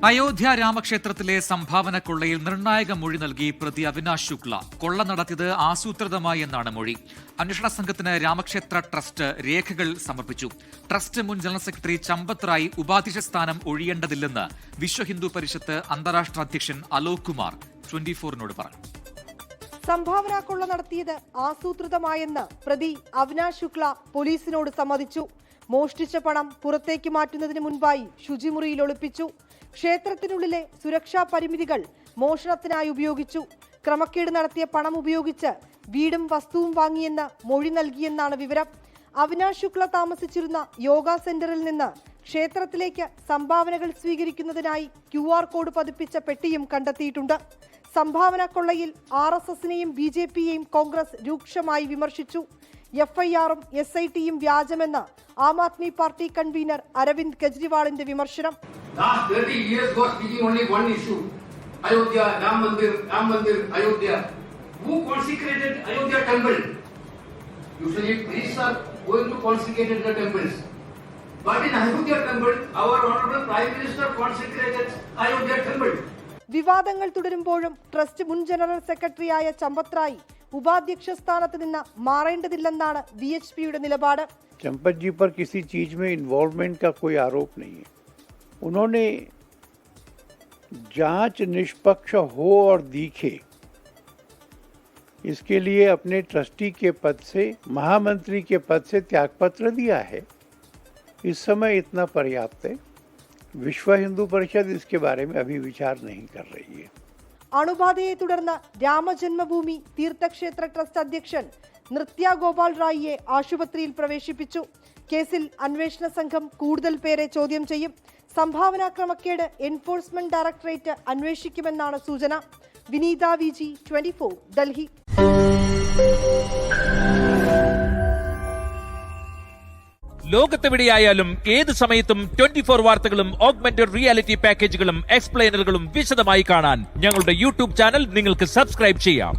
അയോധ്യ രാമക്ഷേത്രത്തിലെ സംഭാവന കൊള്ളയിൽ നിർണായക മൊഴി നൽകി പ്രതി അവിനാശ് ശുക്ല. കൊള്ള നടത്തിയത് ആസൂത്രിതമായി എന്നാണ് മൊഴി. അന്വേഷണ സംഘത്തിന് രാമക്ഷേത്ര ട്രസ്റ്റ് രേഖകൾ സമർപ്പിച്ചു. ട്രസ്റ്റ് മുൻ ജനറൽ സെക്രട്ടറി ചമ്പത് റായ് ഉപാധ്യക്ഷ സ്ഥാനം ഒഴിയേണ്ടതില്ലെന്ന് വിശ്വ ഹിന്ദു പരിഷത്ത് അന്താരാഷ്ട്ര അധ്യക്ഷൻ അലോക് കുമാർ 24-നോട് പറഞ്ഞു. സംഭാവന കൊള്ള നടത്തിയത് ആസൂത്രിതമായെന്ന് പ്രതി അവിനാശ് ശുക്ല പോലീസിനോട് സമ്മതിച്ചു. മോഷ്ടിച്ച പണം പുറത്തേക്ക് മാറ്റുന്നതിന് മുൻപായി ശുചിമുറിയിൽ ഒളിപ്പിച്ചു. ക്ഷേത്രത്തിനുള്ളിലെ സുരക്ഷാ പരിമിതികൾ മോഷണത്തിനായി ഉപയോഗിച്ചു. ക്രമക്കേട് നടത്തിയ പണം ഉപയോഗിച്ച് വീടും വസ്തുവും വാങ്ങിയെന്ന് മൊഴി നൽകിയെന്നാണ് വിവരം. അവിനാശ് ശുക്ല താമസിച്ചിരുന്ന യോഗ സെന്ററിൽ നിന്ന് ക്ഷേത്രത്തിലേക്ക് സംഭാവനകൾ സ്വീകരിക്കുന്നതിനായി QR കോഡ് പതിപ്പിച്ച പെട്ടിയും കണ്ടെത്തിയിട്ടുണ്ട്. സംഭാവന കൊള്ളയിൽ RSSനെയും BJPയെയും കോൺഗ്രസ് രൂക്ഷമായി വിമർശിച്ചു. FIRഉം SITയും വ്യാജമെന്ന് ആം ആദ്മി പാർട്ടി കൺവീനർ അരവിന്ദ് കെജ്രിവാളിന്റെ വിമർശനം. Last 30 years was speaking only one issue. Ayodhya, Ram Mandir, Ayodhya. Who consecrated Ayodhya temple? Usually priests are going to consecrate the temples. But in Ayodhya temple, our honorable Prime Minister consecrated Ayodhya temple. വിവാദങ്ങൾ തുടരുമ്പോഴും trust മുൻ general സെക്രട്ടറിയായ ചമ്പത് റായ് ഉപാധ്യക്ഷ സ്ഥാനത്ത് നിന്ന് മാറേണ്ടതില്ലെന്നാണ് VHPയുടെ നിലപാട്. चंपत जी पर किसी चीज में इन्वॉल्वमेंट का कोई आरोप नहीं है. उन्होंने जांच निष्पक्ष हो और दिखे, इसके लिए अपने ट्रस्टी के पद से, महामंत्री के पद से त्यागपत्र दिया है. इस समय इतना पर्याप्त है. विश्व हिंदू परिषद इसके बारे में अभी विचार नहीं कर रही है. അണുബാധയെ തുടർന്ന് രാമജന്മഭൂമി തീർത്ഥക്ഷേത്ര ട്രസ്റ്റ് അധ്യക്ഷൻ നൃത്യ ഗോപാൽ റായിയെ ആശുപത്രിയിൽ പ്രവേശിപ്പിച്ചു. കേസിൽ അന്വേഷണ സംഘം കൂടുതൽ പേരെ ചോദ്യം ചെയ്യും. സംഭാവന ക്രമക്കേട് എൻഫോഴ്സ്മെന്റ് ഡയറക്ടറേറ്റ് അന്വേഷിക്കുമെന്നാണ് സൂചന. വിനീത VG 24 ഡൽഹി. ലോകത്തെവിടെയായാലും ഏത് സമയത്തും 24 വാർത്തകളും ഓഗ്മെന്റഡ് റിയാലിറ്റി പാക്കേജുകളും എക്സ്പ്ലെയിനറുകളും വിശദമായി കാണാൻ ഞങ്ങളുടെ YouTube ചാനൽ നിങ്ങൾക്ക് സബ്സ്ക്രൈബ് ചെയ്യാം.